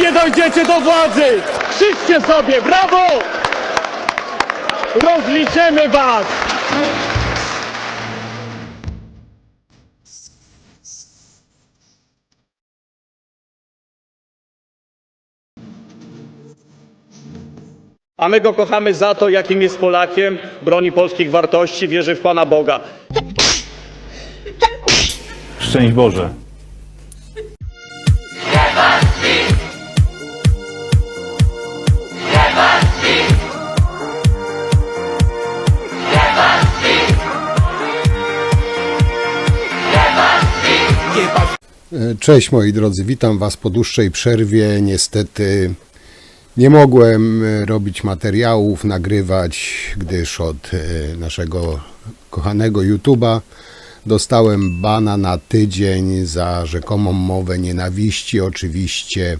nie dojdziecie do władzy! Krzyczcie sobie, brawo! Rozliczymy was! A my go kochamy za to, jakim jest Polakiem, broni polskich wartości, wierzy w Pana Boga. Szczęść Boże. Cześć moi drodzy, witam Was po dłuższej przerwie. Niestety nie mogłem robić materiałów, nagrywać, gdyż od naszego kochanego YouTube'a dostałem bana na tydzień za rzekomą mowę nienawiści. Oczywiście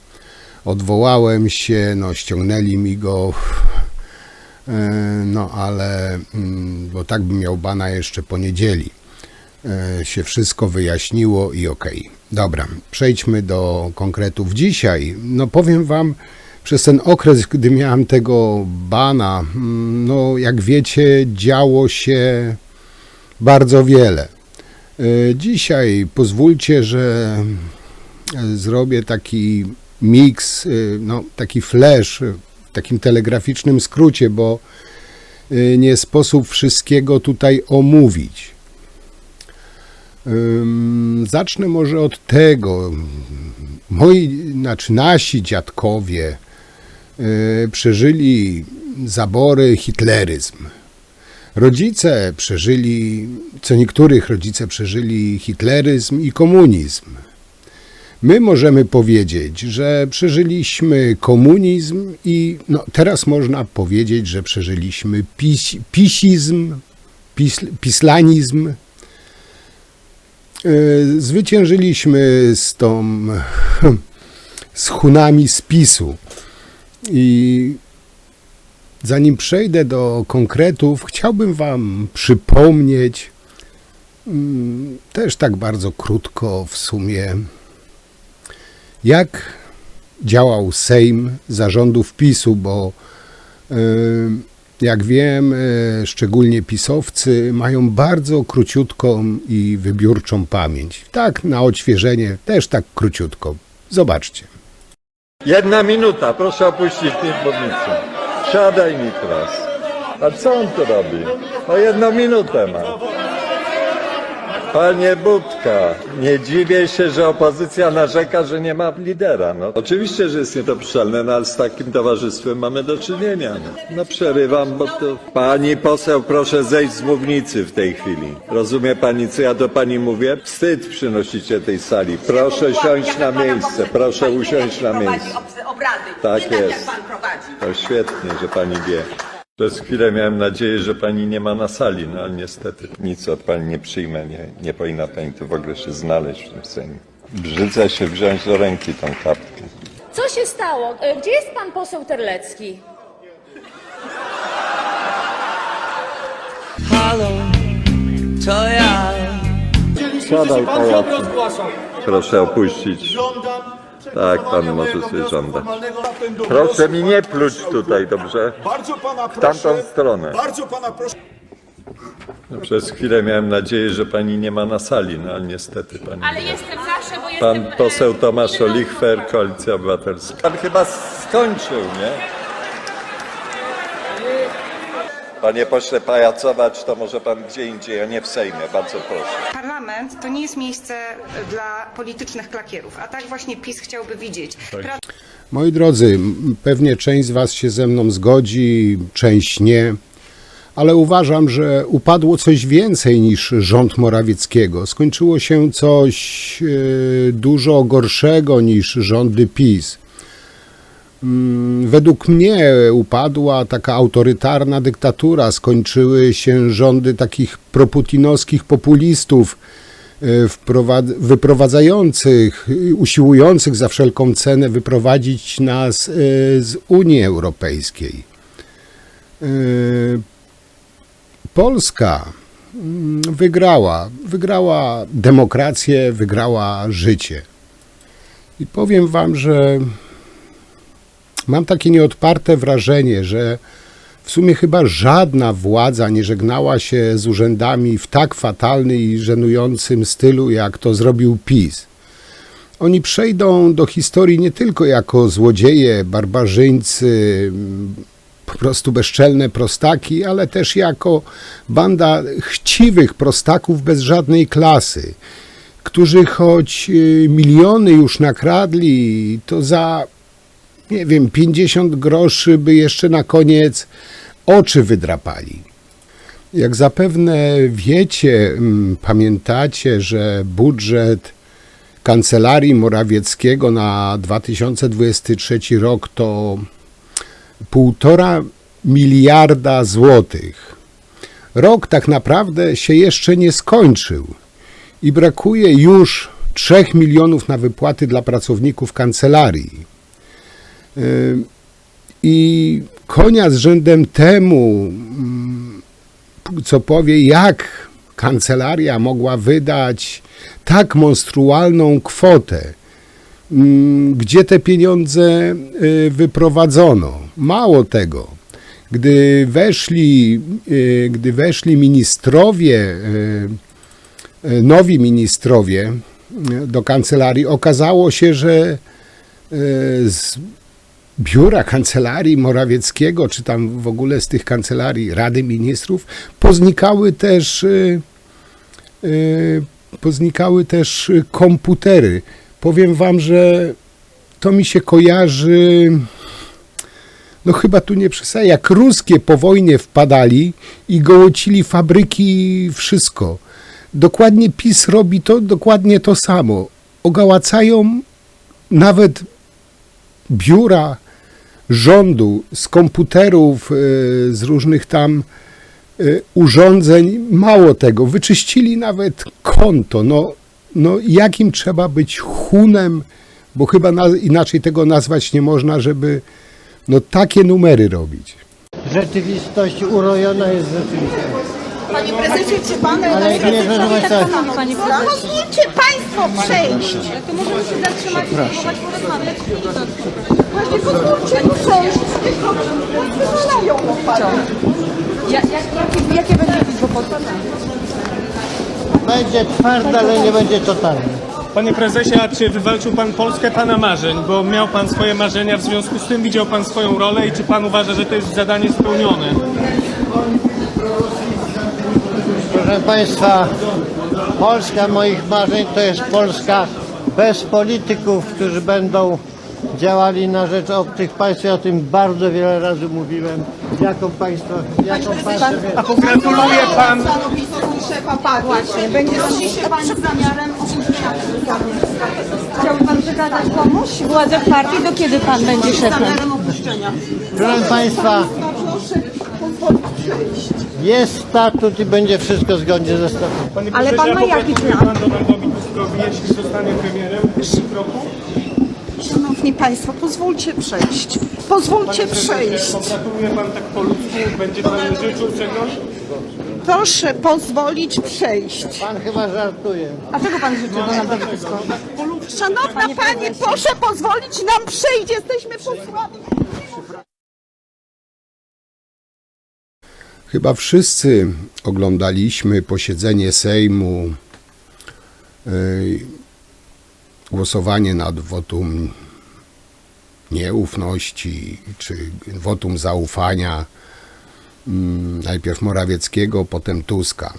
odwołałem się, ściągnęli mi go, ale bo tak bym miał bana jeszcze po niedzieli. Się wszystko wyjaśniło i okej. Dobra, przejdźmy do konkretów. Dzisiaj, powiem Wam, przez ten okres, gdy miałem tego bana, jak wiecie, działo się bardzo wiele. Dzisiaj pozwólcie, że zrobię taki miks, taki flash w takim telegraficznym skrócie, bo nie sposób wszystkiego tutaj omówić. Zacznę może od tego. Nasi dziadkowie przeżyli zabory, hitleryzm. Co niektórych rodzice przeżyli hitleryzm i komunizm. My możemy powiedzieć, że przeżyliśmy komunizm i teraz można powiedzieć, że przeżyliśmy pisizm, pislanizm. Zwyciężyliśmy z Hunami z PiS-u. I zanim przejdę do konkretów, chciałbym Wam przypomnieć, też tak bardzo krótko w sumie, jak działał Sejm za rządów PiS-u, bo jak wiem, szczególnie pisowcy mają bardzo króciutką i wybiórczą pamięć. Tak, na odświeżenie też tak króciutko. Zobaczcie. 1 minuta, proszę opuścić mównicę. Siadaj mi teraz. A co on tu robi? 1 minutę ma. Panie Budka, nie dziwię się, że opozycja narzeka, że nie ma lidera. Oczywiście, że jest niedopuszczalne, ale z takim towarzystwem mamy do czynienia. Przerywam, bo to... Pani poseł, proszę zejść z mównicy w tej chwili. Rozumie pani, co ja do pani mówię? Wstyd przynosicie tej sali. Proszę siąść na miejsce, proszę usiąść na miejsce. Tak jest. To świetnie, że pani wie. Przez chwilę miałem nadzieję, że pani nie ma na sali, ale niestety nic od pani nie przyjmę. Nie powinna pani tu w ogóle się znaleźć w tym Sejmie. Brzydzę się wziąć do ręki tą kartkę. Co się stało? Gdzie jest pan poseł Terlecki? Halo, to ja. Siadaj, pajacu. Proszę opuścić. Tak, pan może sobie żądać. Proszę mi nie pluć tutaj, dobrze? W tamtą stronę. Bardzo pana proszę. Przez chwilę miałem nadzieję, że pani nie ma na sali, ale niestety pani Ale nie. jestem zawsze, bo jestem... Pan poseł Tomasz Olichwer, Koalicja Obywatelska. Pan chyba skończył, nie? Panie pośle, pajacować to może pan gdzie indziej, a nie w Sejmie. Bardzo proszę. Parlament to nie jest miejsce dla politycznych klakierów, a tak właśnie PiS chciałby widzieć. Moi drodzy, pewnie część z Was się ze mną zgodzi, część nie, ale uważam, że upadło coś więcej niż rząd Morawieckiego. Skończyło się coś dużo gorszego niż rządy PiS. Według mnie upadła taka autorytarna dyktatura, skończyły się rządy takich proputinowskich populistów, wyprowadzających, usiłujących za wszelką cenę wyprowadzić nas z Unii Europejskiej. Polska wygrała demokrację, wygrała życie. I powiem Wam, że Mam takie nieodparte wrażenie, że w sumie chyba żadna władza nie żegnała się z urzędami w tak fatalnym i żenującym stylu, jak to zrobił PiS. Oni przejdą do historii nie tylko jako złodzieje, barbarzyńcy, po prostu bezczelne prostaki, ale też jako banda chciwych prostaków bez żadnej klasy, którzy choć miliony już nakradli, to za, nie wiem, 50 groszy by jeszcze na koniec oczy wydrapali. Jak zapewne wiecie, pamiętacie, że budżet Kancelarii Morawieckiego na 2023 rok to 1,5 miliarda złotych. Rok tak naprawdę się jeszcze nie skończył i brakuje już 3 milionów na wypłaty dla pracowników kancelarii. I konia z rzędem temu, co powie, jak kancelaria mogła wydać tak monstrualną kwotę, gdzie te pieniądze wyprowadzono. Mało tego, gdy weszli ministrowie, nowi ministrowie do kancelarii, okazało się, że z biura kancelarii Morawieckiego, czy tam w ogóle z tych kancelarii Rady Ministrów, poznikały też komputery. Powiem wam, że to mi się kojarzy, no chyba tu nie przesadza, jak ruskie po wojnie wpadali i gołocili fabryki, wszystko. Dokładnie PiS robi to, dokładnie to samo. Ogałacają nawet biura rządu z komputerów, z różnych tam urządzeń. Mało tego, wyczyścili nawet konto. No jakim trzeba być chunem, bo chyba inaczej tego nazwać nie można, żeby takie numery robić. Rzeczywistość urojona jest rzeczywistość. Panie prezesie, czy pan... Ale nie, proszę Państwa, Pozwólcie państwo przejść. To możemy się zatrzymać i spróbować porozmawiać. Właśnie pozwólcie przejść. Pozwalają panu. Jakie będzie liczba podpisów? będzie twarda, ale nie będzie totalna. Panie prezesie, a czy wywalczył pan Polskę pana marzeń? Bo miał pan swoje marzenia, w związku z tym widział pan swoją rolę i czy pan uważa, że to jest zadanie spełnione? Proszę Państwa, Polska moich marzeń to jest Polska bez polityków, którzy będą działali na rzecz obcych państw. Ja o tym bardzo wiele razy mówiłem. Jaką państwo... A pogratuluje pan... Szefa padł. Właśnie. Będzie się pan z zamiarem opuszczenia. Chciałby pan przekazać komuś władzę w partii? Do kiedy pan będzie szefem? Zamiarem opuszczenia. Proszę Państwa, jest statut i będzie wszystko zgodnie ze statutem. Panie Ale prezesie, pan ma jaki pogratuluje plan? pan Donaldowi Tuskowi, jeśli zostanie premierem w tym roku? Szanowni państwo, pozwólcie przejść. Pozwólcie przejść. Pogratuluje pan tak po ludzku, będzie pan życzył czegoś? Proszę pozwolić przejść. Pan chyba żartuje. A czego pan życzy Donaldowi Tuskowi? Szanowna pani, proszę pozwolić nam przejść. Jesteśmy posłami. Chyba wszyscy oglądaliśmy posiedzenie Sejmu, głosowanie nad wotum nieufności czy wotum zaufania, najpierw Morawieckiego, potem Tuska.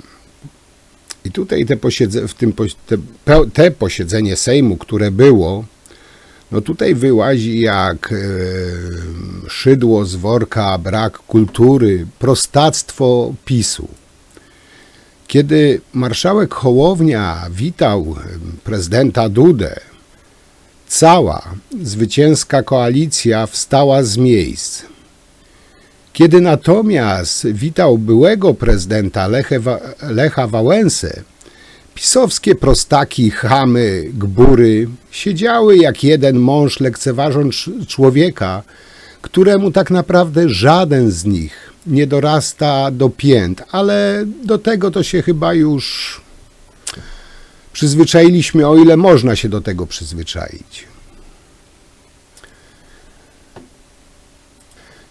I tutaj te posiedzenie Sejmu, które było, no tutaj wyłazi jak szydło z worka, brak kultury, prostactwo PiS-u. Kiedy marszałek Hołownia witał prezydenta Dudę, cała zwycięska koalicja wstała z miejsc. Kiedy natomiast witał byłego prezydenta Lecha Wałęsę, pisowskie prostaki, chamy, gbury siedziały jak jeden mąż, lekceważąc człowieka, któremu tak naprawdę żaden z nich nie dorasta do pięt, ale do tego to się chyba już przyzwyczailiśmy, o ile można się do tego przyzwyczaić.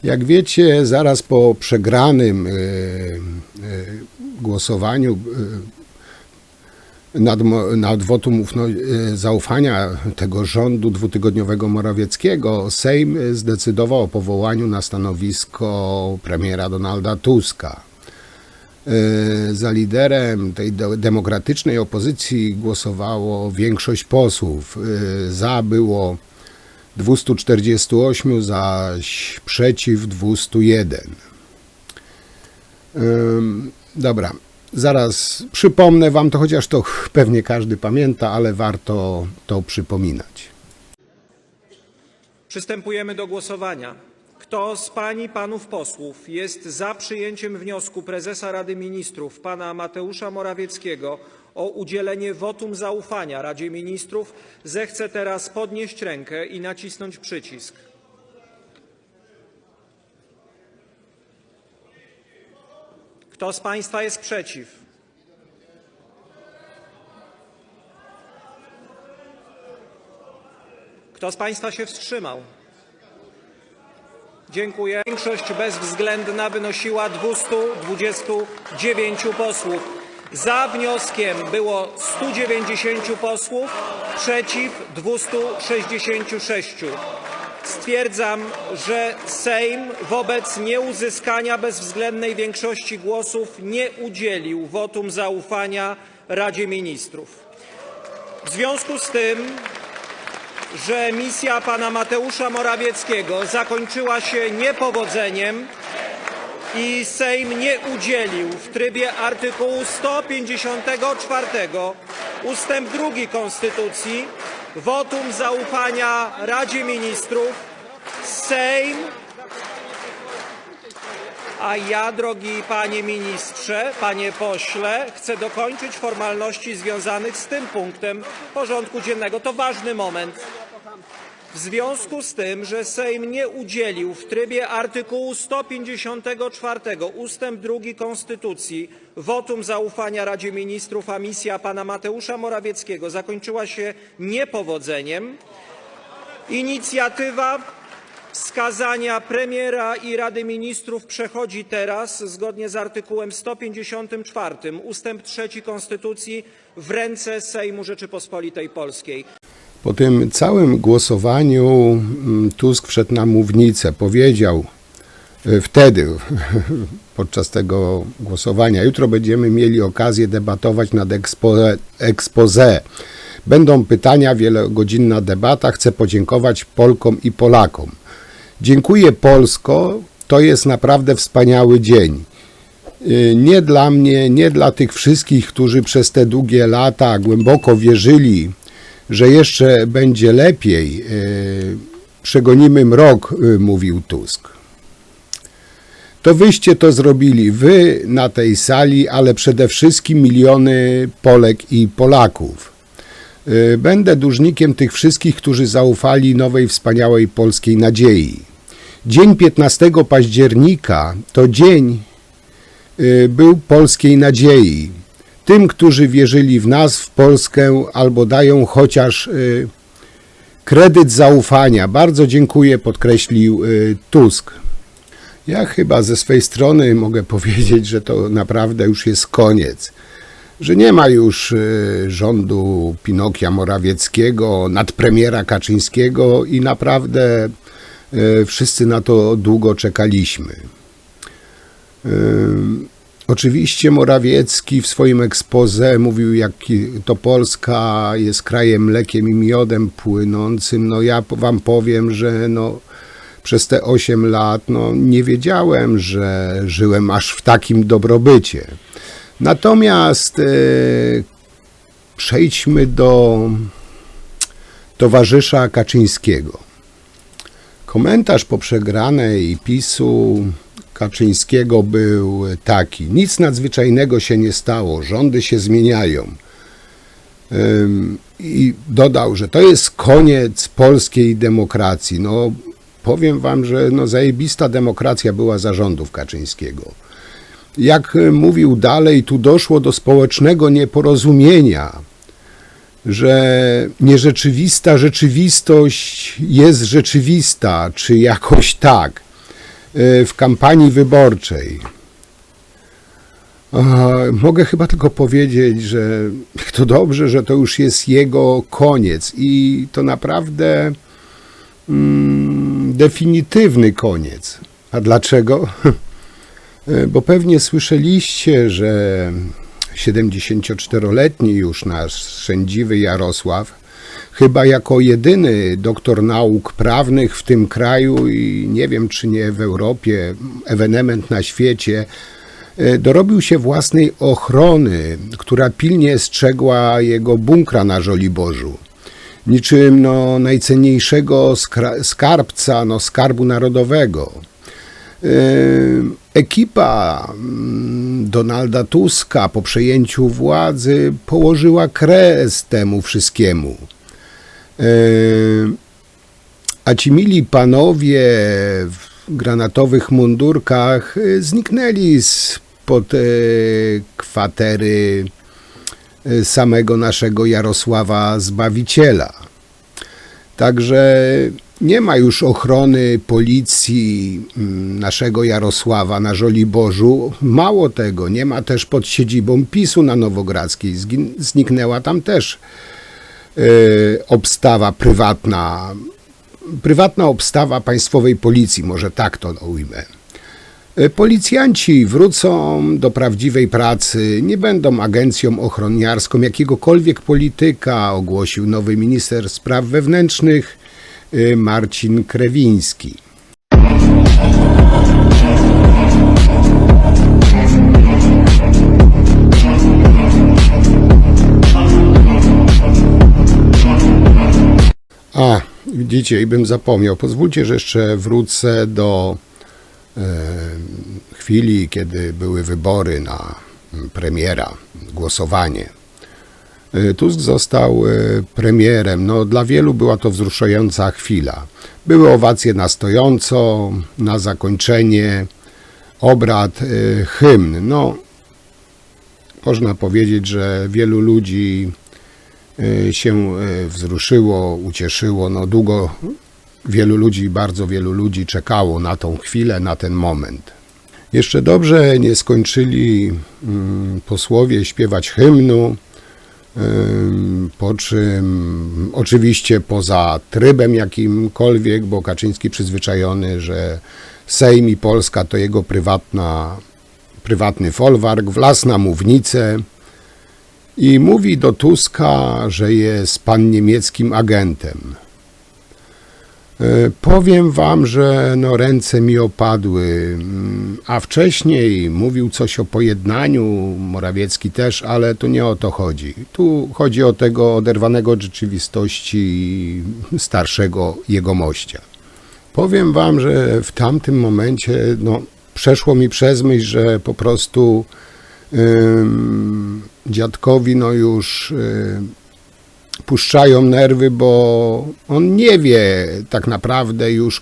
Jak wiecie, zaraz po przegranym głosowaniu nad wotum zaufania tego rządu dwutygodniowego Morawieckiego, Sejm zdecydował o powołaniu na stanowisko premiera Donalda Tuska. Za liderem tej demokratycznej opozycji głosowało większość posłów. Za było 248, zaś przeciw 201. Dobra, zaraz przypomnę wam to, chociaż to pewnie każdy pamięta, ale warto to przypominać. Przystępujemy do głosowania. Kto z pań i panów posłów jest za przyjęciem wniosku prezesa Rady Ministrów pana Mateusza Morawieckiego o udzielenie wotum zaufania Radzie Ministrów, zechce teraz podnieść rękę i nacisnąć przycisk. Kto z państwa jest przeciw? Kto z państwa się wstrzymał? Dziękuję. Większość bezwzględna wynosiła 229 posłów. Za wnioskiem było 190 posłów, przeciw 266. Stwierdzam, że Sejm wobec nieuzyskania bezwzględnej większości głosów nie udzielił wotum zaufania Radzie Ministrów. W związku z tym, że misja pana Mateusza Morawieckiego zakończyła się niepowodzeniem i Sejm nie udzielił w trybie artykułu 154 ustęp 2 Konstytucji wotum zaufania Radzie Ministrów, Sejm, a ja, drogi panie ministrze, panie pośle, chcę dokończyć formalności związanych z tym punktem porządku dziennego. To ważny moment. W związku z tym, że Sejm nie udzielił w trybie artykułu 154 ustęp 2 Konstytucji wotum zaufania Radzie Ministrów, a misja pana Mateusza Morawieckiego zakończyła się niepowodzeniem, inicjatywa wskazania premiera i Rady Ministrów przechodzi teraz, zgodnie z artykułem 154 ustęp 3 Konstytucji, w ręce Sejmu Rzeczypospolitej Polskiej. Po tym całym głosowaniu Tusk wszedł na mównicę, powiedział wtedy, podczas tego głosowania: jutro będziemy mieli okazję debatować nad exposé. Będą pytania, wielogodzinna debata. Chcę podziękować Polkom i Polakom. Dziękuję Polsko, to jest naprawdę wspaniały dzień. Nie dla mnie, nie dla tych wszystkich, którzy przez te długie lata głęboko wierzyli, że jeszcze będzie lepiej. Przegonimy mrok, mówił Tusk. To wyście to zrobili, wy na tej sali, ale przede wszystkim miliony Polek i Polaków. Będę dłużnikiem tych wszystkich, którzy zaufali nowej, wspaniałej polskiej nadziei. Dzień 15 października to dzień był polskiej nadziei. Tym, którzy wierzyli w nas, w Polskę, albo dają chociaż kredyt zaufania. Bardzo dziękuję, podkreślił Tusk. Ja chyba ze swej strony mogę powiedzieć, że to naprawdę już jest koniec. Że nie ma już rządu Pinokia Morawieckiego, nadpremiera Kaczyńskiego i naprawdę wszyscy na to długo czekaliśmy. Oczywiście Morawiecki w swoim exposé mówił, jak to Polska jest krajem mlekiem i miodem płynącym. No ja wam powiem, że przez te 8 lat nie wiedziałem, że żyłem aż w takim dobrobycie. Natomiast przejdźmy do towarzysza Kaczyńskiego. Komentarz po przegranej PiS-u Kaczyńskiego był taki: nic nadzwyczajnego się nie stało, rządy się zmieniają. I dodał, że to jest koniec polskiej demokracji. Powiem wam, że zajebista demokracja była za rządów Kaczyńskiego. Jak mówił dalej, tu doszło do społecznego nieporozumienia, że nierzeczywista rzeczywistość jest rzeczywista, czy jakoś tak. w kampanii wyborczej. Mogę chyba tylko powiedzieć, że to dobrze, że to już jest jego koniec i to naprawdę definitywny koniec. A dlaczego? Bo pewnie słyszeliście, że 74-letni już nasz sędziwy Jarosław, chyba jako jedyny doktor nauk prawnych w tym kraju i nie wiem czy nie w Europie, ewenement na świecie, dorobił się własnej ochrony, która pilnie strzegła jego bunkra na Żoliborzu. Niczym najcenniejszego skarbca, skarbu narodowego. Ekipa Donalda Tuska po przejęciu władzy położyła kres temu wszystkiemu. A ci mili panowie w granatowych mundurkach zniknęli spod kwatery samego naszego Jarosława Zbawiciela. Także nie ma już ochrony policji naszego Jarosława na Żoliborzu. Mało tego, nie ma też pod siedzibą PiS-u na Nowogrodzkiej. Zniknęła tam też obstawa prywatna obstawa państwowej policji, może tak to ujmę. Policjanci wrócą do prawdziwej pracy, nie będą agencją ochroniarską jakiegokolwiek polityka, ogłosił nowy minister spraw wewnętrznych Marcin Krewiński. Widzicie, i bym zapomniał. Pozwólcie, że jeszcze wrócę do chwili, kiedy były wybory na premiera, głosowanie. Tusk został premierem. Dla wielu była to wzruszająca chwila. Były owacje na stojąco, na zakończenie obrad hymn. Można powiedzieć, że wielu ludzi się wzruszyło, ucieszyło. Długo bardzo wielu ludzi czekało na tą chwilę, na ten moment. Jeszcze dobrze nie skończyli posłowie śpiewać hymnu, po czym oczywiście poza trybem jakimkolwiek, bo Kaczyński przyzwyczajony, że Sejm i Polska to jego prywatny folwark, wlazł na mównicę i mówi do Tuska, że jest pan niemieckim agentem. Powiem wam, że ręce mi opadły, a wcześniej mówił coś o pojednaniu, Morawiecki też, ale tu nie o to chodzi. Tu chodzi o tego oderwanego od rzeczywistości starszego jegomościa. Powiem wam, że w tamtym momencie przeszło mi przez myśl, że po prostu dziadkowi już puszczają nerwy, bo on nie wie tak naprawdę już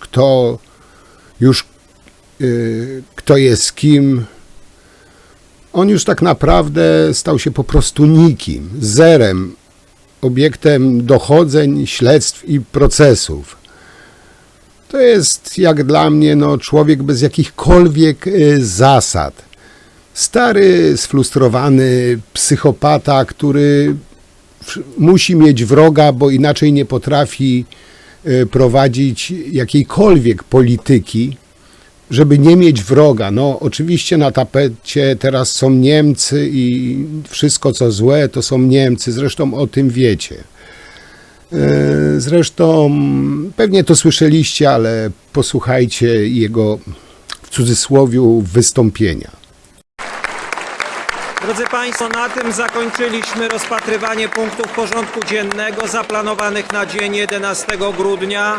kto jest kim. On już tak naprawdę stał się po prostu nikim, zerem, obiektem dochodzeń, śledztw i procesów. To jest jak dla mnie człowiek bez jakichkolwiek zasad. Stary, sfrustrowany psychopata, który musi mieć wroga, bo inaczej nie potrafi prowadzić jakiejkolwiek polityki, żeby nie mieć wroga. Oczywiście na tapecie teraz są Niemcy i wszystko co złe to są Niemcy, zresztą o tym wiecie. Zresztą pewnie to słyszeliście, ale posłuchajcie jego w cudzysłowiu wystąpienia. Drodzy Państwo, na tym zakończyliśmy rozpatrywanie punktów porządku dziennego zaplanowanych na dzień 11 grudnia.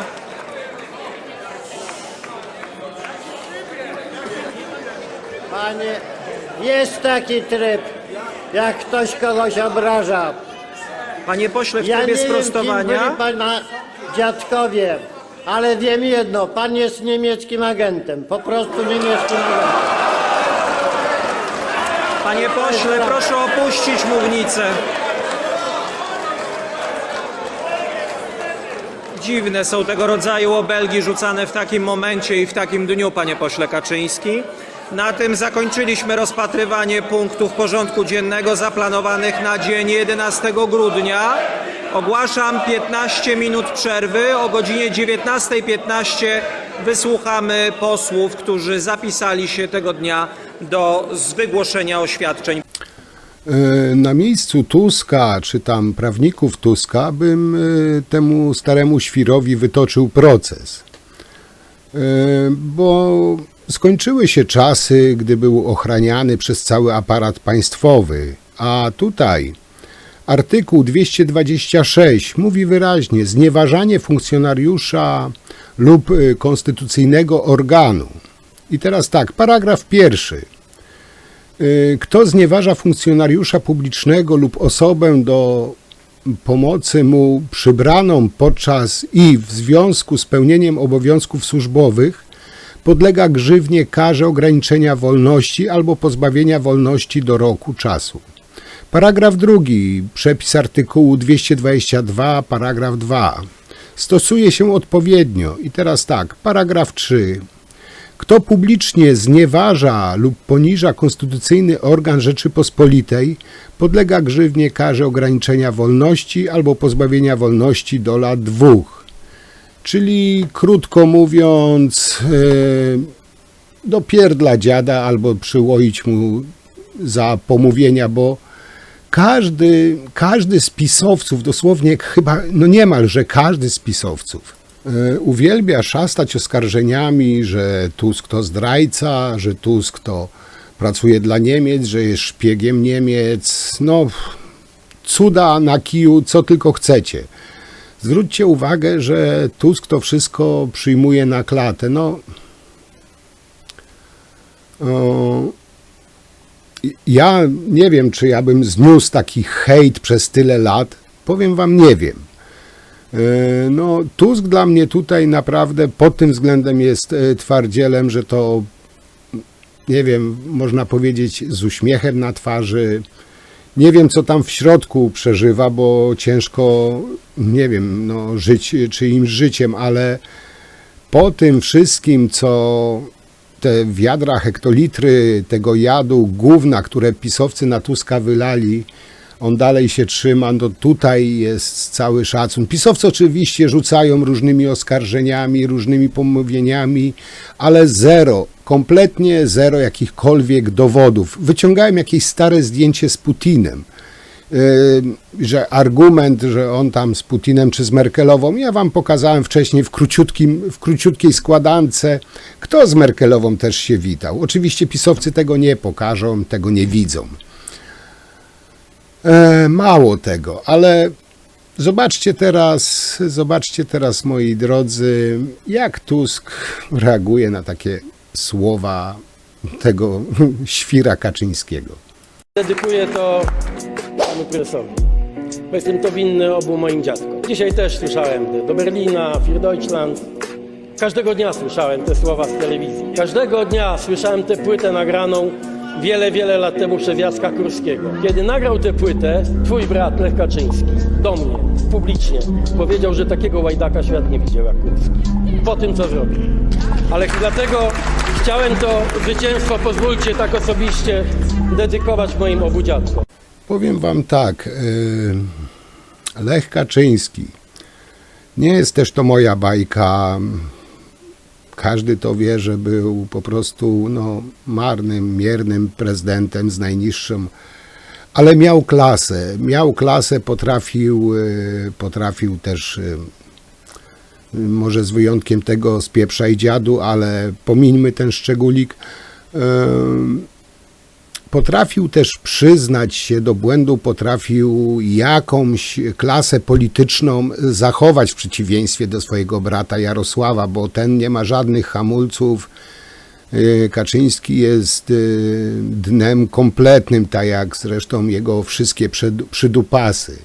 Panie, jest taki tryb, jak ktoś kogoś obraża. Panie pośle, w Ja trybie nie wiem, kim sprostowania. byli pana dziadkowie, ale wiem jedno, pan jest niemieckim agentem, po prostu niemieckim agentem. Panie pośle, proszę opuścić mównicę. dziwne są tego rodzaju obelgi rzucane w takim momencie i w takim dniu, panie pośle Kaczyński. Na tym zakończyliśmy rozpatrywanie punktów porządku dziennego zaplanowanych na dzień 11 grudnia. Ogłaszam 15 minut przerwy. O godzinie 19:15 wysłuchamy posłów, którzy zapisali się tego dnia do wygłoszenia oświadczeń. Na miejscu Tuska, czy tam prawników Tuska, bym temu staremu świrowi wytoczył proces. Bo skończyły się czasy, gdy był ochraniany przez cały aparat państwowy, a tutaj artykuł 226 mówi wyraźnie: znieważanie funkcjonariusza lub konstytucyjnego organu. I teraz tak, paragraf 1. Kto znieważa funkcjonariusza publicznego lub osobę do pomocy mu przybraną podczas i w związku z pełnieniem obowiązków służbowych, podlega grzywnie, karze ograniczenia wolności albo pozbawienia wolności do roku czasu. Paragraf 2. Przepis artykułu 222, paragraf 2. Stosuje się odpowiednio. I teraz tak, paragraf 3. Kto publicznie znieważa lub poniża konstytucyjny organ Rzeczypospolitej, podlega grzywnie, karze ograniczenia wolności albo pozbawienia wolności do lat 2. Czyli krótko mówiąc, dopierdla dziada albo przyłoić mu za pomówienia, bo każdy z pisowców, dosłownie chyba, no niemalże każdy z pisowców, uwielbia szastać oskarżeniami, że Tusk to zdrajca, że Tusk to pracuje dla Niemiec, że jest szpiegiem Niemiec. No, cuda na kiju, co tylko chcecie. Zwróćcie uwagę, że Tusk to wszystko przyjmuje na klatę. No, ja nie wiem, czy ja bym zniósł taki hejt przez tyle lat. Powiem wam, nie wiem. No, Tusk dla mnie tutaj naprawdę pod tym względem jest twardzielem, że to, nie wiem, można powiedzieć z uśmiechem na twarzy. Nie wiem, co tam w środku przeżywa, bo ciężko, nie wiem, no, żyć czyimś życiem, ale po tym wszystkim, co te wiadra, hektolitry tego jadu, gówna, które pisowcy na Tuska wylali, on dalej się trzyma, no tutaj jest cały szacun. Pisowcy oczywiście rzucają różnymi oskarżeniami, różnymi pomówieniami, ale zero, kompletnie zero jakichkolwiek dowodów. Wyciągałem jakieś stare zdjęcie z Putinem, że argument, że on tam z Putinem czy z Merkelową, ja wam pokazałem wcześniej w króciutkiej składance, kto z Merkelową też się witał. Oczywiście pisowcy tego nie pokażą, tego nie widzą. Mało tego, ale zobaczcie teraz, moi drodzy, jak Tusk reaguje na takie słowa tego świra Kaczyńskiego. Dedykuję to panu prezesowi, bo jestem to winny obu moim dziadkom. Dzisiaj też słyszałem do Berlina, für Deutschland. Każdego dnia słyszałem te słowa z telewizji. Każdego dnia słyszałem tę płytę nagraną wiele lat temu przez Jacka Kurskiego. Kiedy nagrał tę płytę, twój brat Lech Kaczyński do mnie publicznie powiedział, że takiego łajdaka świat nie widział jak Kurski. Po tym, co zrobił. Ale dlatego chciałem to zwycięstwo, pozwólcie tak osobiście, dedykować moim obu dziadkom. Powiem wam tak, Lech Kaczyński, nie jest też to moja bajka. Każdy to wie, że był po prostu marnym, miernym prezydentem z najniższą, ale miał klasę, potrafił też, może z wyjątkiem tego z pieprza i dziadu, ale pomińmy ten szczególik, potrafił też przyznać się do błędu, potrafił jakąś klasę polityczną zachować w przeciwieństwie do swojego brata Jarosława, bo ten nie ma żadnych hamulców. Kaczyński jest dnem kompletnym, tak jak zresztą jego wszystkie przydupasy.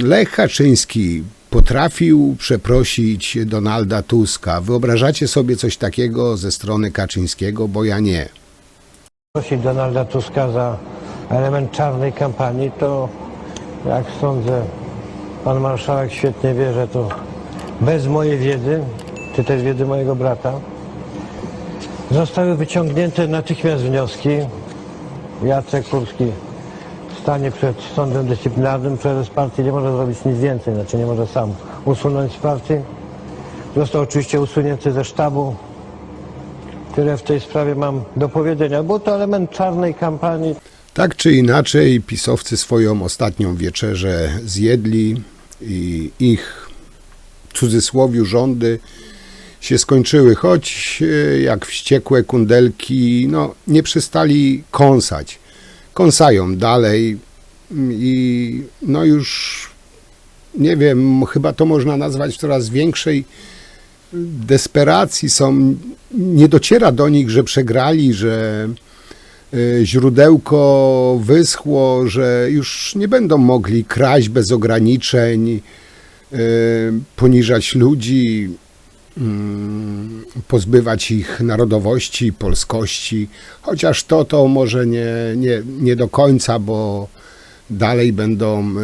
Lech Kaczyński potrafił przeprosić Donalda Tuska. Wyobrażacie sobie coś takiego ze strony Kaczyńskiego? Bo ja nie. Prosić Donalda Tuska za element czarnej kampanii, to jak sądzę pan marszałek świetnie wie, że to bez mojej wiedzy, czy też wiedzy mojego brata, zostały wyciągnięte natychmiast wnioski. Jacek Kurski stanie przed sądem dyscyplinarnym, prezes partii nie może zrobić nic więcej, znaczy nie może sam usunąć z partii. Został oczywiście usunięty ze sztabu. Tyle w tej sprawie mam do powiedzenia. Był to element czarnej kampanii. Tak czy inaczej, pisowcy swoją ostatnią wieczerzę zjedli i ich, w cudzysłowiu, rządy się skończyły, choć jak wściekłe kundelki, no, nie przestali kąsać. Kąsają dalej i no już, nie wiem, chyba to można nazwać w coraz większej desperacji są. Nie dociera do nich, że przegrali, że źródełko wyschło, że już nie będą mogli kraść bez ograniczeń, poniżać ludzi, pozbywać ich narodowości, polskości, chociaż to może nie do końca, bo dalej będą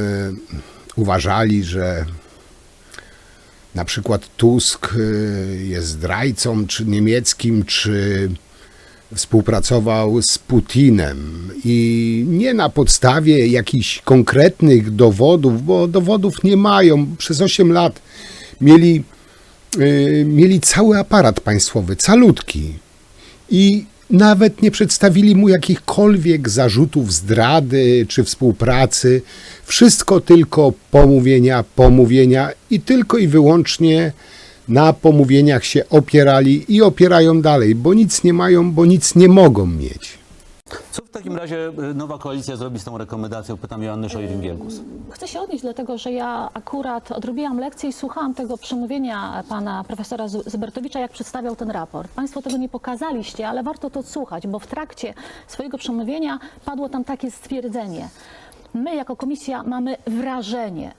uważali, że na przykład Tusk jest zdrajcą czy niemieckim, czy współpracował z Putinem i nie na podstawie jakichś konkretnych dowodów, bo dowodów nie mają. Przez 8 lat mieli cały aparat państwowy, calutki i nawet nie przedstawili mu jakichkolwiek zarzutów zdrady czy współpracy. Wszystko tylko pomówienia i tylko i wyłącznie na pomówieniach się opierali i opierają dalej, bo nic nie mają, bo nic nie mogą mieć. Co w takim razie nowa koalicja zrobi z tą rekomendacją? Pytam Joannę Scheuring-Wielgus. Chcę się odnieść, dlatego że ja akurat odrobiłam lekcję i słuchałam tego przemówienia pana profesora Zybertowicza, jak przedstawiał ten raport. Państwo tego nie pokazaliście, ale warto to odsłuchać, bo w trakcie swojego przemówienia padło tam takie stwierdzenie. My jako komisja mamy wrażenie.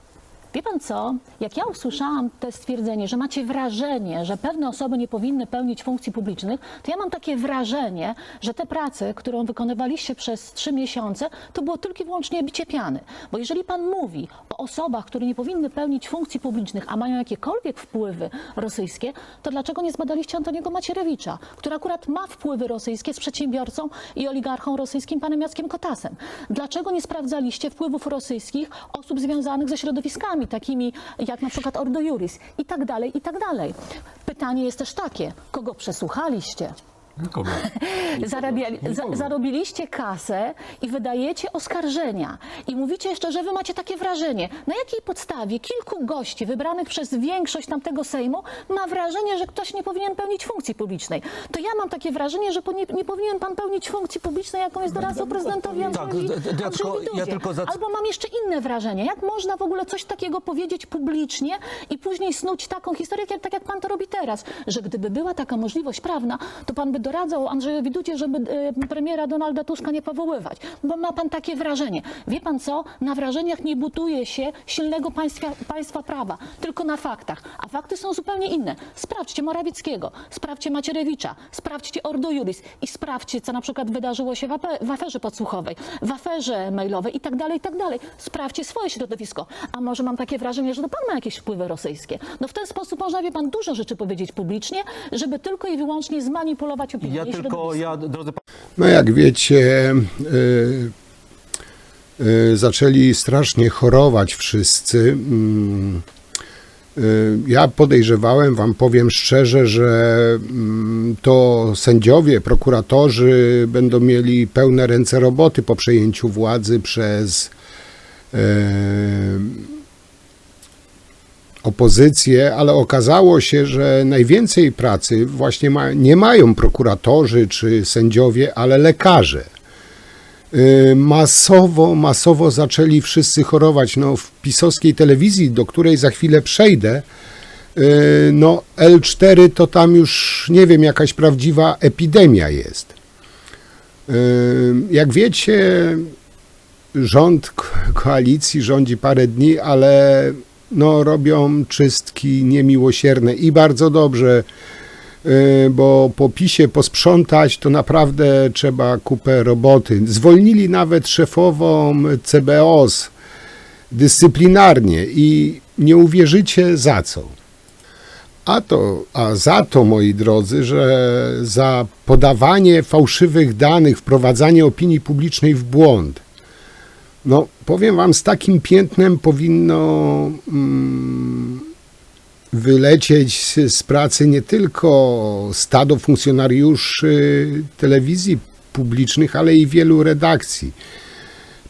Wie pan co? Jak ja usłyszałam te stwierdzenie, że macie wrażenie, że pewne osoby nie powinny pełnić funkcji publicznych, to ja mam takie wrażenie, że te prace, którą wykonywaliście przez 3 miesiące, to było tylko i wyłącznie bicie piany. Bo jeżeli pan mówi o osobach, które nie powinny pełnić funkcji publicznych, a mają jakiekolwiek wpływy rosyjskie, to dlaczego nie zbadaliście Antoniego Macierewicza, który akurat ma wpływy rosyjskie z przedsiębiorcą i oligarchą rosyjskim panem Jackiem Kotasem? Dlaczego nie sprawdzaliście wpływów rosyjskich osób związanych ze środowiskami, takimi jak na przykład Ordo Iuris i tak dalej, i tak dalej. Pytanie jest też takie, kogo przesłuchaliście? Kogo? Zarobiliście kasę i wydajecie oskarżenia. I mówicie jeszcze, że wy macie takie wrażenie. Na jakiej podstawie kilku gości wybranych przez większość tamtego Sejmu ma wrażenie, że ktoś nie powinien pełnić funkcji publicznej? To ja mam takie wrażenie, że nie powinien pan pełnić funkcji publicznej, jaką jest doradcą prezydentowi Andrzejowi Dudzie. Albo mam jeszcze inne wrażenie. Jak można w ogóle coś takiego powiedzieć publicznie i później snuć taką historię, tak jak pan to robi teraz, że gdyby była taka możliwość prawna, to pan by doradzał Andrzejowi Dudzie, żeby premiera Donalda Tuska nie powoływać, bo ma pan takie wrażenie. Wie pan co? Na wrażeniach nie buduje się silnego państwa prawa, tylko na faktach. A fakty są zupełnie inne. Sprawdźcie Morawieckiego, sprawdźcie Macierewicza, sprawdźcie Ordo Iuris i sprawdźcie, co na przykład wydarzyło się w aferze podsłuchowej, w aferze mailowej i tak dalej, i tak dalej. Sprawdźcie swoje środowisko. A może mam takie wrażenie, że to pan ma jakieś wpływy rosyjskie. No w ten sposób można, wie pan, dużo rzeczy powiedzieć publicznie, żeby tylko i wyłącznie zmanipulować opinię. No jak wiecie, zaczęli strasznie chorować wszyscy. Ja podejrzewałem, wam powiem szczerze, że to sędziowie, prokuratorzy będą mieli pełne ręce roboty po przejęciu władzy przez opozycję, ale okazało się, że najwięcej pracy właśnie nie mają prokuratorzy czy sędziowie, ale lekarze. Masowo zaczęli wszyscy chorować. No, w pisowskiej telewizji, do której za chwilę przejdę, no L4 to tam już, nie wiem, jakaś prawdziwa epidemia jest. Jak wiecie, rząd koalicji rządzi parę dni, ale no, robią czystki niemiłosierne i bardzo dobrze, bo po PiS-ie posprzątać to naprawdę trzeba kupę roboty. Zwolnili nawet szefową CBOS dyscyplinarnie i nie uwierzycie za co. A za to, moi drodzy, że za podawanie fałszywych danych, wprowadzanie opinii publicznej w błąd. No, powiem wam, z takim piętnem powinno wylecieć z pracy nie tylko stado funkcjonariuszy telewizji publicznych, ale i wielu redakcji.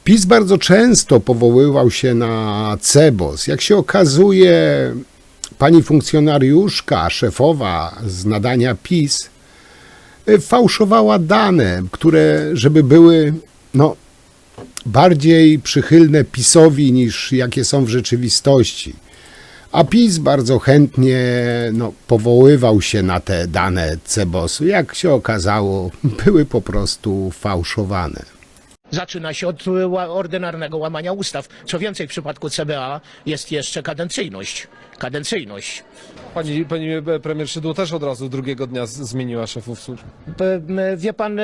PiS bardzo często powoływał się na CBOS. Jak się okazuje, pani funkcjonariuszka, szefowa z nadania PiS, fałszowała dane, które, żeby były bardziej przychylne PiS-owi niż jakie są w rzeczywistości. A PiS bardzo chętnie powoływał się na te dane CBOS-u. Jak się okazało, były po prostu fałszowane. Zaczyna się od ordynarnego łamania ustaw. Co więcej, w przypadku CBA jest jeszcze kadencyjność. Pani premier Szydło też od razu drugiego dnia zmieniła szefów służb. Wie pan,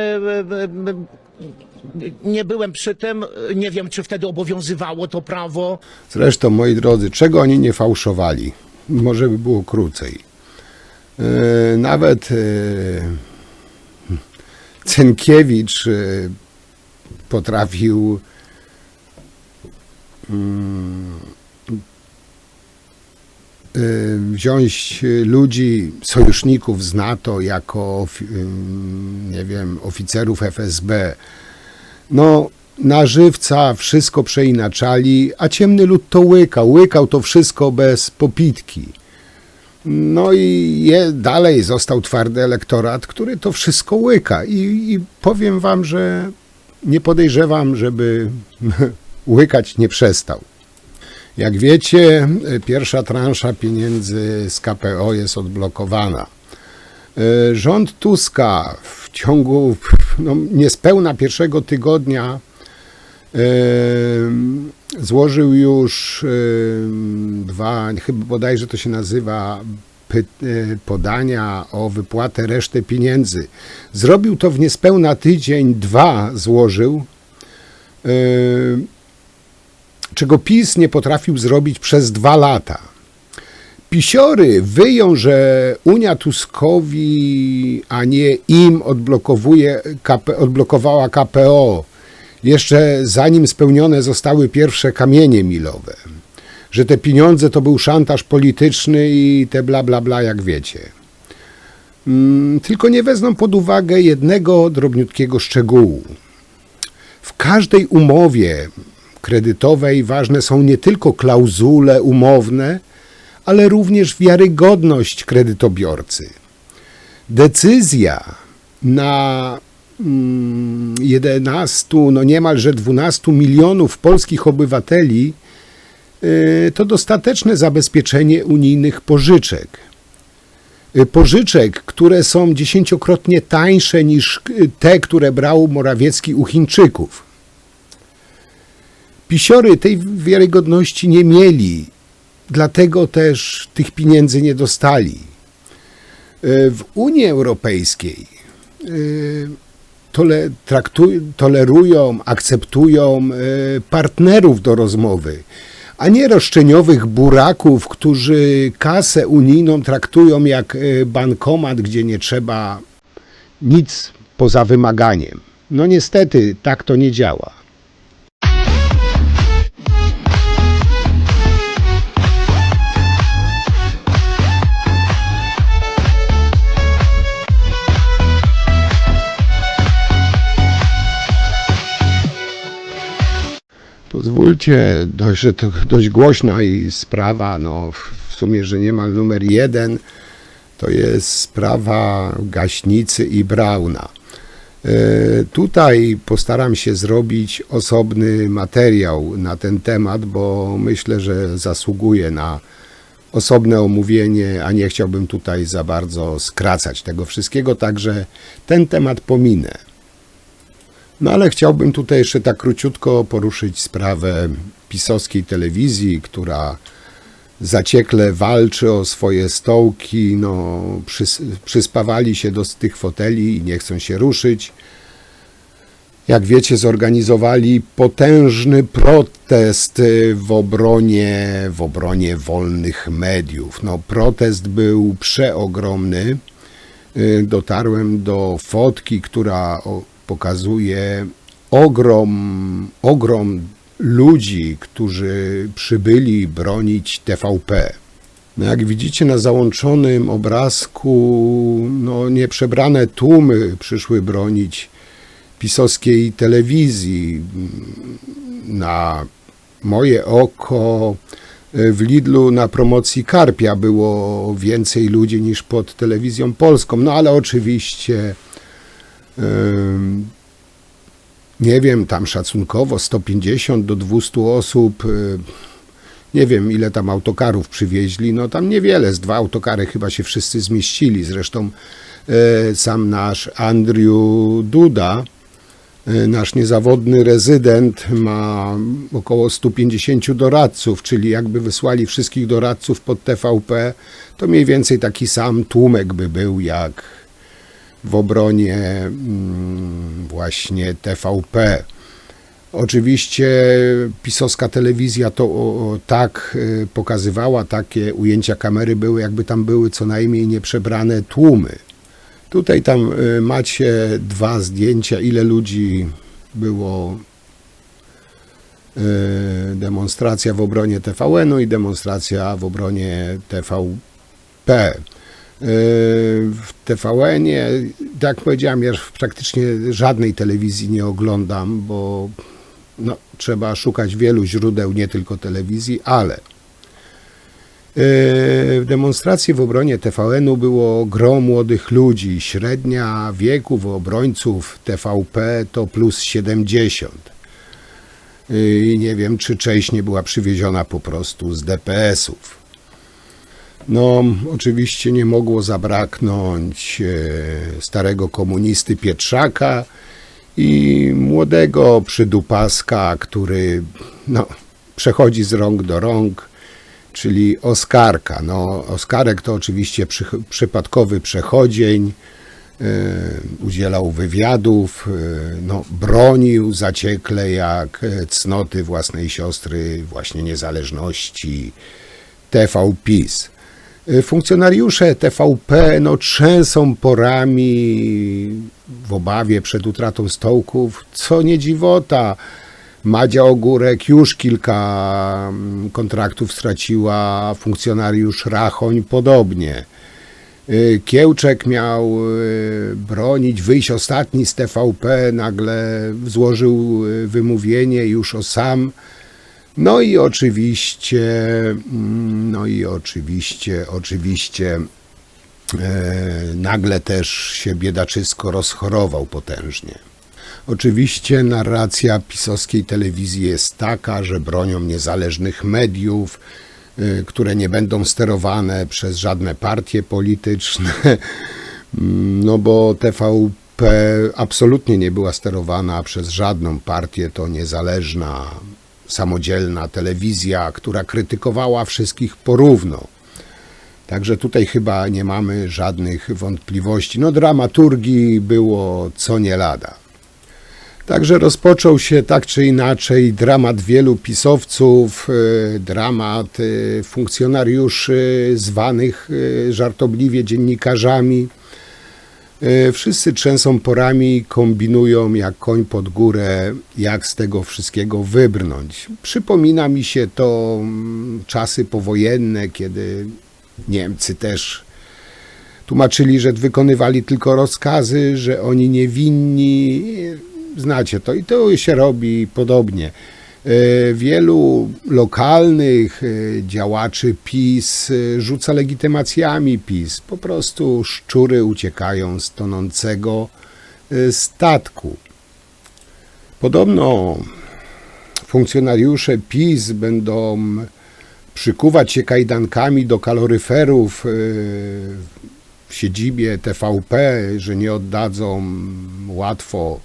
nie byłem przy tym, nie wiem, czy wtedy obowiązywało to prawo. Zresztą, moi drodzy, czego oni nie fałszowali? Może by było krócej. Nawet Cenkiewicz potrafił wziąć ludzi, sojuszników z NATO jako, nie wiem, oficerów FSB. Na żywca wszystko przeinaczali, a ciemny lud to łykał to wszystko bez popitki. I dalej został twardy elektorat, który to wszystko łyka. I powiem wam, że nie podejrzewam, żeby łykać nie przestał. Jak wiecie, pierwsza transza pieniędzy z KPO jest odblokowana. Rząd Tuska w ciągu niespełna pierwszego tygodnia złożył już chyba bodajże to się nazywa podania o wypłatę reszty pieniędzy. Zrobił to w niespełna tydzień, 2 złożył, czego PiS nie potrafił zrobić przez 2 lata. Pisiory wyją, że Unia Tuskowi, a nie im odblokowała KPO, jeszcze zanim spełnione zostały pierwsze kamienie milowe. Że te pieniądze to był szantaż polityczny i te bla bla bla, jak wiecie. Tylko nie wezmą pod uwagę jednego drobniutkiego szczegółu. W każdej umowie kredytowej ważne są nie tylko klauzule umowne, ale również wiarygodność kredytobiorcy. Decyzja na 11, niemalże 12 milionów polskich obywateli to dostateczne zabezpieczenie unijnych pożyczek. Pożyczek, które są 10-krotnie tańsze niż te, które brał Morawiecki u Chińczyków. Pisiory tej wiarygodności nie mieli, dlatego też tych pieniędzy nie dostali. W Unii Europejskiej tolerują, akceptują partnerów do rozmowy, a nie roszczeniowych buraków, którzy kasę unijną traktują jak bankomat, gdzie nie trzeba nic poza wymaganiem. Niestety tak to nie działa. Pozwólcie, że to dość głośna i sprawa, w sumie, że niemal numer 1, to jest sprawa Gaśnicy i Brauna. Tutaj postaram się zrobić osobny materiał na ten temat, bo myślę, że zasługuje na osobne omówienie, a nie chciałbym tutaj za bardzo skracać tego wszystkiego, także ten temat pominę. Ale chciałbym tutaj jeszcze tak króciutko poruszyć sprawę pisowskiej telewizji, która zaciekle walczy o swoje stołki, przyspawali się do tych foteli i nie chcą się ruszyć. jak wiecie, zorganizowali potężny protest w obronie wolnych mediów. No, protest był przeogromny. Dotarłem do fotki, która pokazuje ogrom ludzi, którzy przybyli bronić TVP. No, jak widzicie na załączonym obrazku, no, nieprzebrane tłumy przyszły bronić pisowskiej telewizji. Na moje oko w Lidlu na promocji Karpia było więcej ludzi niż pod telewizją polską. No ale oczywiście nie wiem, tam szacunkowo 150 do 200 osób. Nie wiem, ile tam autokarów przywieźli. No tam niewiele, z 2 autokary chyba się wszyscy zmieścili. Zresztą sam nasz Andrzej Duda, nasz niezawodny rezydent, ma około 150 doradców, czyli jakby wysłali wszystkich doradców pod TVP, to mniej więcej taki sam tłumek by był jak w obronie właśnie TVP. Oczywiście pisowska telewizja to tak pokazywała, takie ujęcia kamery były, jakby tam były co najmniej nieprzebrane tłumy. Tutaj tam macie 2 zdjęcia, ile ludzi było. Demonstracja w obronie TVN-u i demonstracja w obronie TVP. W TVN-ie, tak jak powiedziałem, ja praktycznie żadnej telewizji nie oglądam, bo no, trzeba szukać wielu źródeł, nie tylko telewizji, ale w demonstracji w obronie TVN-u było gro młodych ludzi. Średnia wieku w obrońców TVP to plus 70. I nie wiem, czy część nie była przywieziona po prostu z DPS-ów. No, oczywiście nie mogło zabraknąć starego komunisty Pietrzaka i młodego przydupaska, który no, przechodzi z rąk do rąk, czyli Oskarka. No, Oskarek to oczywiście przypadkowy przechodzień, udzielał wywiadów, no, bronił zaciekle jak cnoty własnej siostry, właśnie niezależności TVPiS. Funkcjonariusze TVP no, trzęsą porami w obawie przed utratą stołków, co nie dziwota. Madzia Ogórek już kilka kontraktów straciła, funkcjonariusz Rachoń podobnie. Kiełczek miał bronić, wyjść ostatni z TVP, nagle złożył wymówienie już o sam. No i oczywiście nagle też się biedaczysko rozchorował potężnie. Oczywiście narracja pisowskiej telewizji jest taka, że bronią niezależnych mediów, które nie będą sterowane przez żadne partie polityczne, no bo TVP absolutnie nie była sterowana przez żadną partię, to niezależna, samodzielna telewizja, która krytykowała wszystkich porówno. Także tutaj chyba nie mamy żadnych wątpliwości. No dramaturgii było co nie lada. Także rozpoczął się tak czy inaczej dramat wielu pisowców, dramat funkcjonariuszy zwanych żartobliwie dziennikarzami. Wszyscy trzęsą porami, kombinują jak koń pod górę, jak z tego wszystkiego wybrnąć. Przypomina mi się to czasy powojenne, kiedy Niemcy też tłumaczyli, że wykonywali tylko rozkazy, że oni niewinni. Znacie to i to się robi podobnie. Wielu lokalnych działaczy PiS rzuca legitymacjami PiS. Po prostu szczury uciekają z tonącego statku. Podobno funkcjonariusze PiS będą przykuwać się kajdankami do kaloryferów w siedzibie TVP, że nie oddadzą łatwo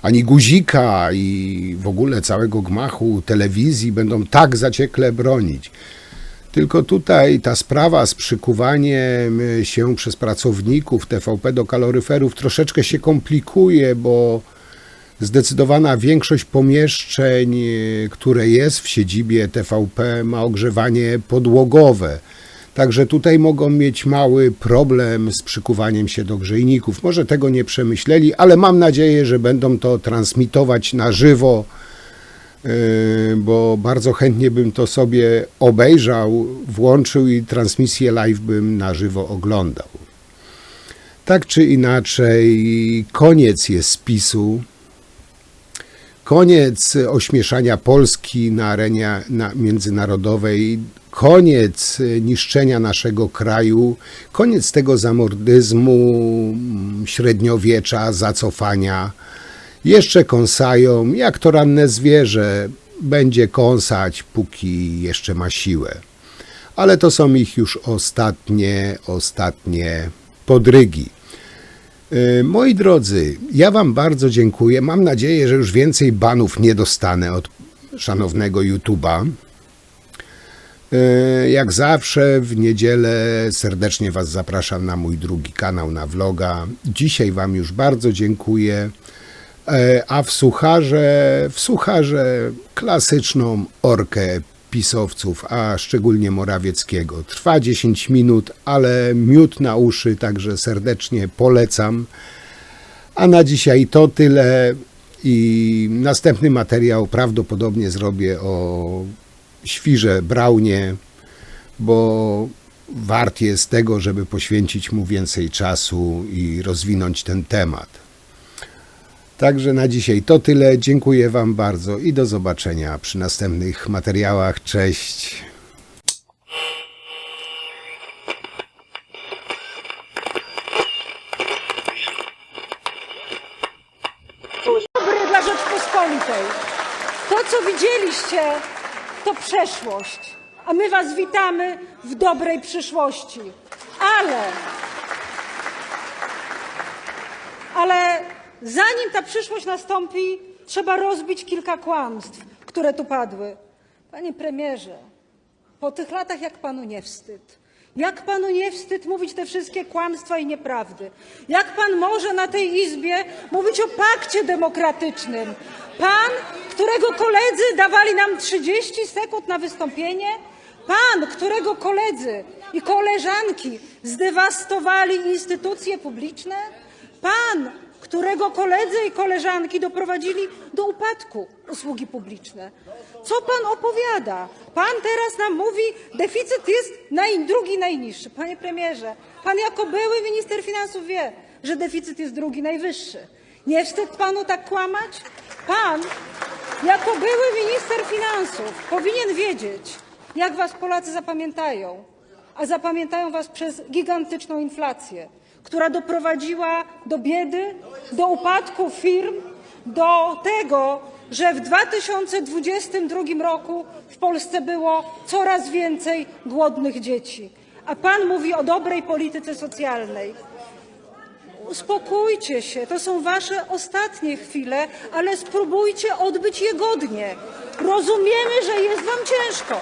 ani guzika i w ogóle całego gmachu telewizji, będą tak zaciekle bronić. Tylko tutaj ta sprawa z przykuwaniem się przez pracowników TVP do kaloryferów troszeczkę się komplikuje, bo Zdecydowana większość pomieszczeń, które jest w siedzibie TVP, ma ogrzewanie podłogowe. Także tutaj mogą mieć mały problem z przykuwaniem się do grzejników. Może tego nie przemyśleli, ale mam nadzieję, że będą to transmitować na żywo, bo bardzo chętnie bym to sobie obejrzał, włączył i transmisję live bym na żywo oglądał. Tak czy inaczej, koniec jest spisu. Koniec ośmieszania Polski na arenie międzynarodowej, koniec niszczenia naszego kraju, koniec tego zamordyzmu, średniowiecza, zacofania. Jeszcze kąsają, jak to ranne zwierzę, będzie kąsać, póki jeszcze ma siłę. Ale to są ich już ostatnie podrygi. Moi drodzy, ja Wam bardzo dziękuję. Mam nadzieję, że już więcej banów nie dostanę od szanownego YouTube'a. Jak zawsze w niedzielę serdecznie Was zapraszam na mój drugi kanał, na vloga. Dzisiaj Wam już bardzo dziękuję. A w Sucharze klasyczną orkę pisowców, a szczególnie Morawieckiego. Trwa 10 minut, ale miód na uszy, także serdecznie polecam. A na dzisiaj to tyle i następny materiał prawdopodobnie zrobię o świrze Braunie, bo wart jest tego, żeby poświęcić mu więcej czasu i rozwinąć ten temat. Także na dzisiaj to tyle. Dziękuję Wam bardzo i do zobaczenia przy następnych materiałach. Cześć! Dobry dla Rzeczpospolitej. To, co widzieliście, to przeszłość, a my was witamy w dobrej przyszłości. Ale zanim ta przyszłość nastąpi, trzeba rozbić kilka kłamstw, które tu padły. Panie premierze, po tych latach jak panu nie wstyd? Jak panu nie wstyd mówić te wszystkie kłamstwa i nieprawdy? Jak pan może na tej Izbie mówić o pakcie demokratycznym? Pan, którego koledzy dawali nam 30 sekund na wystąpienie? Pan, którego koledzy i koleżanki zdewastowali instytucje publiczne? Pan, którego koledzy i koleżanki doprowadzili do upadku usługi publiczne. Co pan opowiada? Pan teraz nam mówi, deficyt jest drugi najniższy. Panie premierze, pan jako były minister finansów wie, że deficyt jest drugi najwyższy. Nie wstyd panu tak kłamać? Pan, jako były minister finansów, powinien wiedzieć, jak was Polacy zapamiętają. A zapamiętają was przez gigantyczną inflację, która doprowadziła do biedy, do upadku firm, do tego, że w 2022 roku w Polsce było coraz więcej głodnych dzieci. A pan mówi o dobrej polityce socjalnej. Uspokójcie się, to są wasze ostatnie chwile, ale spróbujcie odbyć je godnie. Rozumiemy, że jest wam ciężko.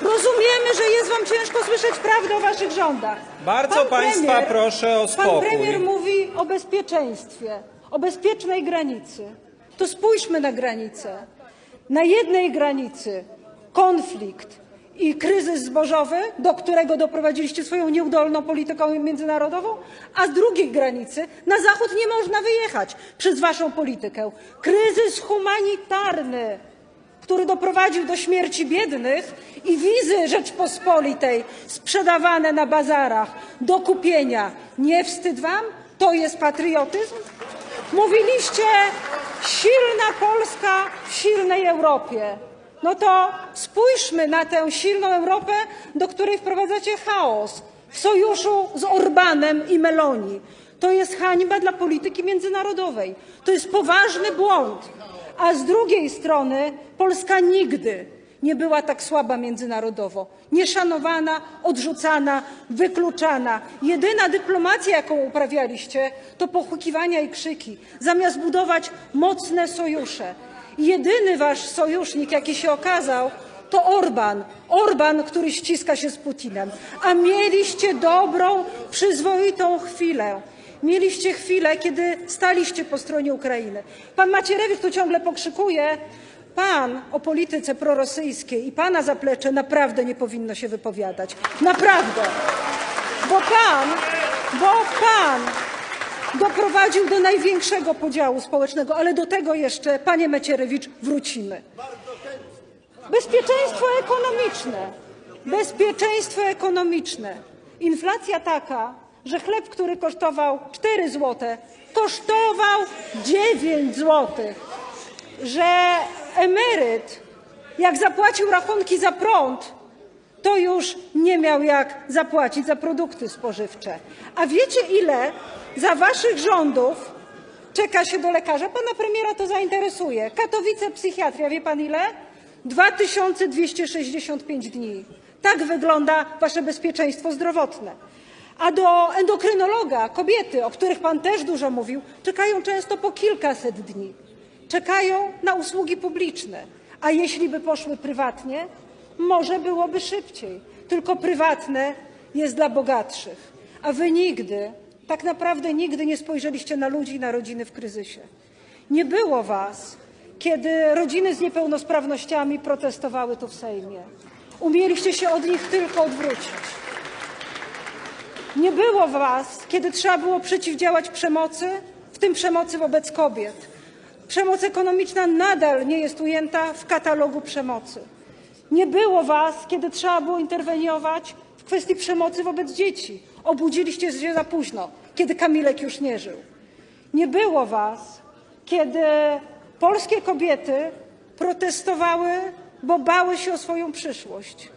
Rozumiemy, że jest wam ciężko słyszeć prawdę o waszych rządach. Bardzo państwa proszę o spokój. Pan premier mówi o bezpieczeństwie, o bezpiecznej granicy. To spójrzmy na granicę. Na jednej granicy konflikt i kryzys zbożowy, do którego doprowadziliście swoją nieudolną polityką międzynarodową, a z drugiej granicy na zachód nie można wyjechać przez waszą politykę. Kryzys humanitarny, który doprowadził do śmierci biednych i wizy Rzeczpospolitej sprzedawane na bazarach do kupienia. Nie wstyd wam? To jest patriotyzm? Mówiliście silna Polska w silnej Europie. No to spójrzmy na tę silną Europę, do której wprowadzacie chaos w sojuszu z Orbánem i Meloni. To jest hańba dla polityki międzynarodowej. To jest poważny błąd. A z drugiej strony Polska nigdy nie była tak słaba międzynarodowo. Nieszanowana, odrzucana, wykluczana. Jedyna dyplomacja, jaką uprawialiście, to pochukiwania i krzyki, zamiast budować mocne sojusze. Jedyny wasz sojusznik, jaki się okazał, to Orbán. Orbán, który ściska się z Putinem. A mieliście dobrą, przyzwoitą chwilę. Mieliście chwilę, kiedy staliście po stronie Ukrainy. Pan Macierewicz tu ciągle pokrzykuje. Pan o polityce prorosyjskiej i pana zaplecze naprawdę nie powinno się wypowiadać. Naprawdę. Bo pan doprowadził do największego podziału społecznego, ale do tego jeszcze, panie Macierewicz, wrócimy. Bezpieczeństwo ekonomiczne. Inflacja taka, że chleb, który kosztował 4 zł, kosztował 9 zł. Że emeryt, jak zapłacił rachunki za prąd, to już nie miał jak zapłacić za produkty spożywcze. A wiecie, ile za waszych rządów czeka się do lekarza? Pana premiera to zainteresuje. Katowice, psychiatria, wie pan ile? 2265 dni. Tak wygląda wasze bezpieczeństwo zdrowotne. A do endokrynologa kobiety, o których pan też dużo mówił, czekają często po kilkaset dni. Czekają na usługi publiczne. A jeśli by poszły prywatnie, może byłoby szybciej. Tylko prywatne jest dla bogatszych. A wy nigdy, tak naprawdę nigdy nie spojrzeliście na ludzi i na rodziny w kryzysie. Nie było was, kiedy rodziny z niepełnosprawnościami protestowały tu w Sejmie. Umieliście się od nich tylko odwrócić. Nie było was, kiedy trzeba było przeciwdziałać przemocy, w tym przemocy wobec kobiet. Przemoc ekonomiczna nadal nie jest ujęta w katalogu przemocy. Nie było was, kiedy trzeba było interweniować w kwestii przemocy wobec dzieci. Obudziliście się za późno, kiedy Kamilek już nie żył. Nie było was, kiedy polskie kobiety protestowały, bo bały się o swoją przyszłość.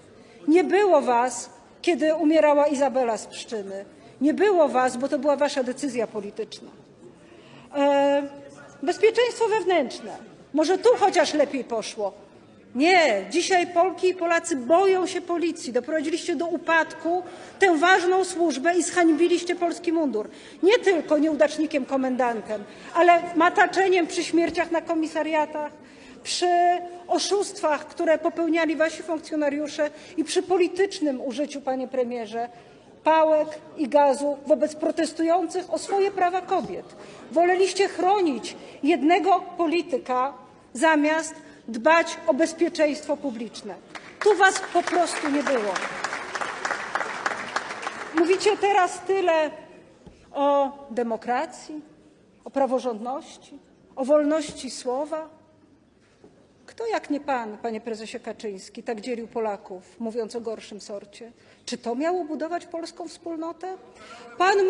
Nie było was, kiedy umierała Izabela z Pszczyny. Nie było was, bo to była wasza decyzja polityczna. Bezpieczeństwo wewnętrzne. Może tu chociaż lepiej poszło. Nie, dzisiaj Polki i Polacy boją się policji. Doprowadziliście do upadku tę ważną służbę i zhańbiliście polski mundur. Nie tylko nieudacznikiem komendantem, ale mataczeniem przy śmierciach na komisariatach, przy oszustwach, które popełniali wasi funkcjonariusze i przy politycznym użyciu, panie premierze, pałek i gazu wobec protestujących o swoje prawa kobiet. Woleliście chronić jednego polityka zamiast dbać o bezpieczeństwo publiczne. Tu was po prostu nie było. Mówicie teraz tyle o demokracji, o praworządności, o wolności słowa. Kto jak nie pan, panie prezesie Kaczyński, tak dzielił Polaków, mówiąc o gorszym sorcie? Czy to miało budować polską wspólnotę? Pan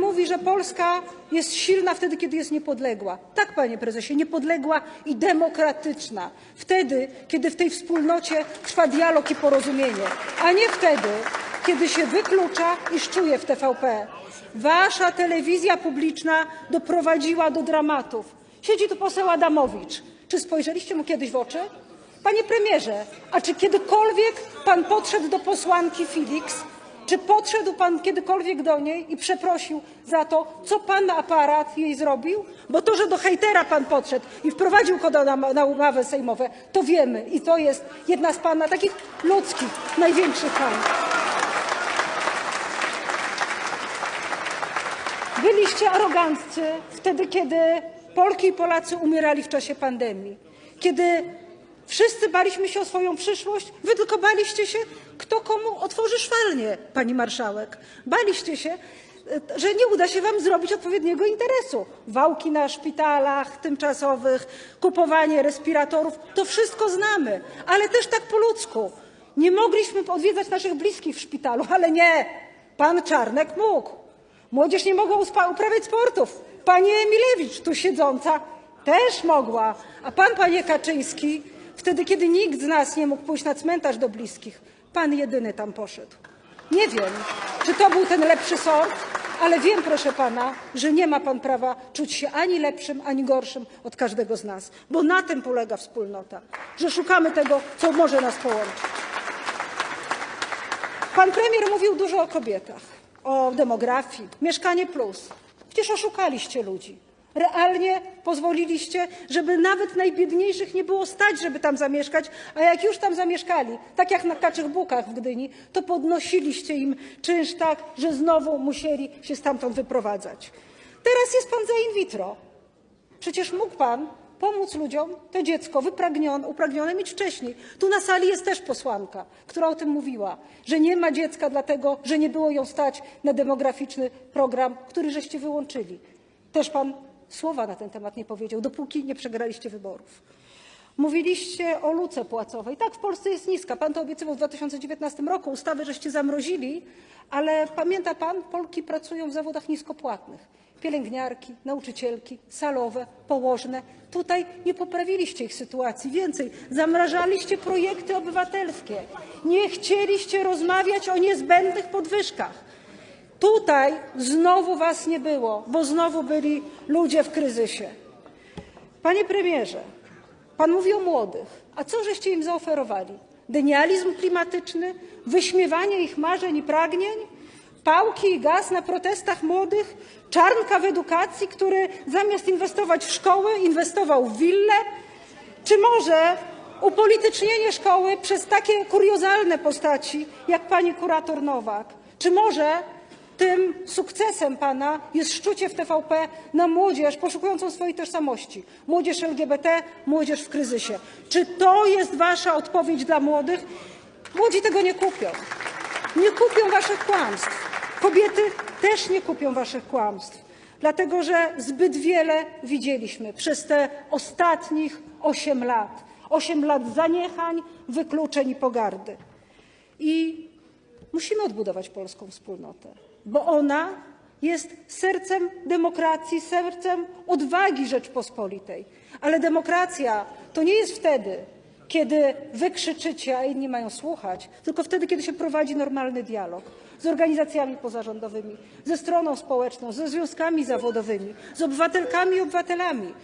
mówi, że Polska jest silna wtedy, kiedy jest niepodległa. Tak, panie prezesie, niepodległa i demokratyczna. Wtedy, kiedy w tej wspólnocie trwa dialog i porozumienie, a nie wtedy, kiedy się wyklucza i szczuje w TVP. Wasza telewizja publiczna doprowadziła do dramatów. Siedzi tu poseł Adamowicz. Czy spojrzeliście mu kiedyś w oczy? Panie premierze, a czy kiedykolwiek pan podszedł do posłanki Felix? Czy podszedł pan kiedykolwiek do niej i przeprosił za to, co pan aparat jej zrobił? Bo to, że do hejtera pan podszedł i wprowadził go na ławy sejmowe, to wiemy. I to jest jedna z pana takich ludzkich, największych państw. Byliście aroganccy wtedy, kiedy Polki i Polacy umierali w czasie pandemii. Kiedy wszyscy baliśmy się o swoją przyszłość, wy tylko baliście się, kto komu otworzy szwalnię, pani marszałek. Baliście się, że nie uda się wam zrobić odpowiedniego interesu. Wałki na szpitalach tymczasowych, kupowanie respiratorów, to wszystko znamy, ale też tak po ludzku. Nie mogliśmy odwiedzać naszych bliskich w szpitalu, ale nie, pan Czarnek mógł. Młodzież nie mogła uprawiać sportów. Pani Emilewicz, tu siedząca, też mogła. A pan, panie Kaczyński, wtedy, kiedy nikt z nas nie mógł pójść na cmentarz do bliskich, pan jedyny tam poszedł. Nie wiem, czy to był ten lepszy sort, ale wiem, proszę pana, że nie ma pan prawa czuć się ani lepszym, ani gorszym od każdego z nas. Bo na tym polega wspólnota, że szukamy tego, co może nas połączyć. Pan premier mówił dużo o kobietach, o demografii, Mieszkanie Plus. Przecież oszukaliście ludzi. Realnie pozwoliliście, żeby nawet najbiedniejszych nie było stać, żeby tam zamieszkać, a jak już tam zamieszkali, tak jak na Kaczych Bukach w Gdyni, to podnosiliście im czynsz tak, że znowu musieli się stamtąd wyprowadzać. Teraz jest pan za in vitro. Przecież mógł pan pomóc ludziom to dziecko upragnione mieć wcześniej. Tu na sali jest też posłanka, która o tym mówiła, że nie ma dziecka dlatego, że nie było ją stać na demograficzny program, który żeście wyłączyli. Też pan słowa na ten temat nie powiedział, dopóki nie przegraliście wyborów. Mówiliście o luce płacowej. Tak, w Polsce jest niska. Pan to obiecywał w 2019 roku. Ustawy żeście zamrozili, ale pamięta pan, Polki pracują w zawodach niskopłatnych. Pielęgniarki, nauczycielki, salowe, położne. Tutaj nie poprawiliście ich sytuacji. Więcej, zamrażaliście projekty obywatelskie. Nie chcieliście rozmawiać o niezbędnych podwyżkach. Tutaj znowu was nie było, bo znowu byli ludzie w kryzysie. Panie premierze, pan mówi o młodych. A co żeście im zaoferowali? Denializm klimatyczny? Wyśmiewanie ich marzeń i pragnień? Pałki i gaz na protestach młodych? Czarnka w edukacji, który zamiast inwestować w szkoły, inwestował w wille? Czy może upolitycznienie szkoły przez takie kuriozalne postaci, jak pani kurator Nowak? Czy może tym sukcesem pana jest szczucie w TVP na młodzież poszukującą swojej tożsamości? Młodzież LGBT, młodzież w kryzysie. Czy to jest wasza odpowiedź dla młodych? Młodzi tego nie kupią. Nie kupią waszych kłamstw. Kobiety też nie kupią waszych kłamstw. Dlatego, że zbyt wiele widzieliśmy przez te ostatnich 8 lat. 8 lat zaniechań, wykluczeń i pogardy. I musimy odbudować polską wspólnotę, bo ona jest sercem demokracji, sercem odwagi Rzeczpospolitej. Ale demokracja to nie jest wtedy, kiedy wy krzyczycie, a inni mają słuchać, tylko wtedy, kiedy się prowadzi normalny dialog z organizacjami pozarządowymi, ze stroną społeczną, ze związkami zawodowymi, z obywatelkami i obywatelami.